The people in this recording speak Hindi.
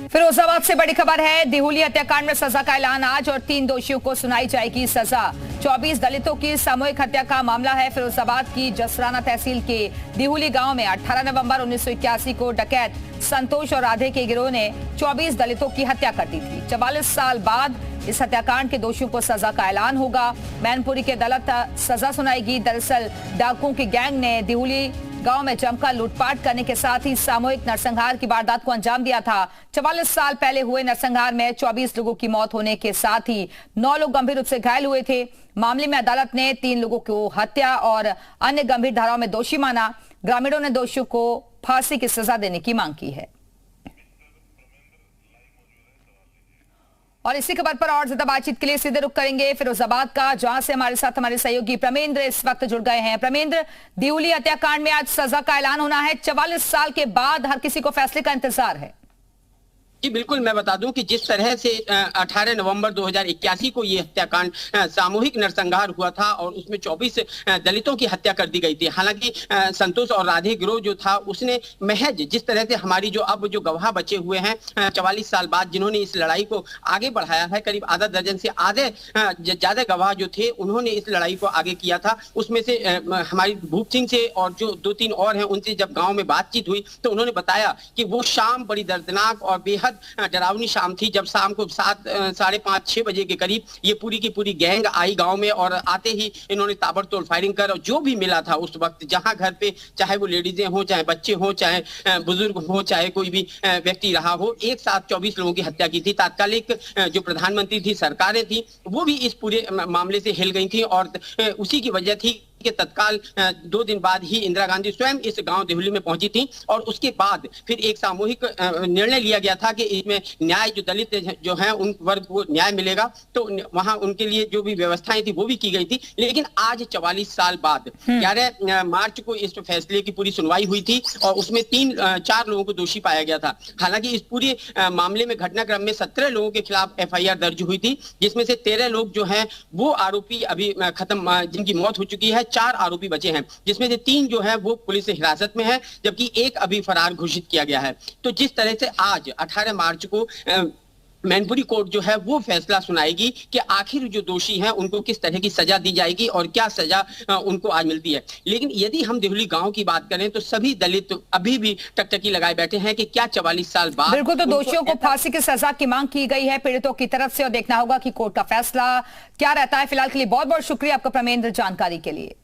फिरोजाबाद से बड़ी खबर है। दिहुली हत्याकांड में सजा का ऐलान आज और 3 दोषियों को सुनाई जाएगी सजा। 24 दलितों की सामूहिक हत्या का मामला है। फिरोजाबाद की जसराना तहसील के दिहुली गांव में 18 नवंबर 1981 को डकैत संतोष और राधे के गिरोह ने 24 दलितों की हत्या कर दी थी। 44 साल बाद इस हत्याकांड के दोषियों को सजा का ऐलान होगा। मैनपुरी की अदालत सजा सुनाएगी। दरअसल डाकुओं की गैंग ने दिहुली गांव में जमकर लूटपाट करने के साथ ही सामूहिक नरसंहार की वारदात को अंजाम दिया था। 44 साल पहले हुए नरसंहार में 24 लोगों की मौत होने के साथ ही 9 लोग गंभीर रूप से घायल हुए थे। मामले में अदालत ने 3 लोगों को हत्या और अन्य गंभीर धाराओं में दोषी माना। ग्रामीणों ने दोषियों को फांसी की सजा देने की मांग की है। और इसी खबर पर और ज्यादा बातचीत के लिए सीधे रुख करेंगे फिरोजाबाद का, जहां से हमारे साथ हमारे सहयोगी प्रमेंद्र इस वक्त जुड़ गए हैं। प्रमेंद्र, दिहुली हत्याकांड में आज सजा का ऐलान होना है। 44 साल के बाद हर किसी को फैसले का इंतजार है। जी बिल्कुल, मैं बता दूं कि जिस तरह से 18 नवंबर 2081 को ये हत्याकांड सामूहिक नरसंहार हुआ था और उसमें 24 दलितों की हत्या कर दी गई थी। हालांकि संतोष और राधे गिरोह जो था उसने महज जिस तरह से हमारी जो गवाह बचे हुए हैं 44 साल बाद जिन्होंने इस लड़ाई को आगे बढ़ाया है, करीब आधा दर्जन से आधे ज्यादा गवाह जो थे उन्होंने इस लड़ाई को आगे किया था। उसमें से हमारी भूप सिंह से और जो 2-3 और हैं उनसे जब गाँव में बातचीत हुई तो उन्होंने बताया कि वो शाम बड़ी दर्दनाक और बेहद डरावनी शाम थी, जब शाम को 5:30-6 बजे के करीब ये पूरी की पूरी गैंग आई गांव में और आते ही इन्होंने ताबड़तोड़ फायरिंग कर और जो भी मिला था उस वक्त जहां घर पे, चाहे वो लेडीजें हो, चाहे बच्चे हो, चाहे बुजुर्ग हो, चाहे कोई भी व्यक्ति रहा हो, एक साथ 24 लोगों की हत्या की थी। तात्कालिक जो प्रधानमंत्री थी, सरकारें थी, वो भी इस पूरे मामले से हिल गई थी और उसी की वजह थी कि तत्काल 2 दिन बाद ही इंदिरा गांधी स्वयं इस गांव दिहुली में पहुंची थी और उसके बाद फिर एक सामूहिक निर्णय लिया गया था कि इसमें न्याय जो दलित जो हैं उन वर्ग को न्याय मिलेगा, तो वहां उनके लिए जो भी व्यवस्थाएं थी वो भी की गई थी। लेकिन आज 44 साल बाद 11 मार्च को इस फैसले की पूरी सुनवाई हुई थी और उसमें 3-4 लोगों को दोषी पाया गया था। हालांकि इस पूरे मामले में घटनाक्रम में 17 लोगों के खिलाफ FIR दर्ज हुई थी, जिसमें से 13 लोग जो हैं वो आरोपी अभी खत्म, जिनकी मौत हो चुकी है। 4 आरोपी बचे हैं, जिसमें से 3 जो है वो पुलिस हिरासत में है, जबकि एक अभी फरार घोषित किया गया है। तो जिस तरह से आज 18 मार्च को मैनपुरी कोर्ट जो है वो फैसला सुनाएगी कि आखिर जो दोषी हैं उनको किस तरह की सजा दी जाएगी और क्या सजा उनको आज मिलती है। लेकिन यदि हम दिहुली गांव की बात करें तो सभी दलित अभी भी टकटकी लगाए बैठे हैं कि क्या 44 साल बाद बिल्कुल, तो दोषियों को फांसी की सजा की मांग की गई है पीड़ितों की तरफ से और देखना होगा कि कोर्ट का फैसला क्या रहता है। फिलहाल के लिए बहुत बहुत शुक्रिया आपका प्रमेंद्र जानकारी के लिए।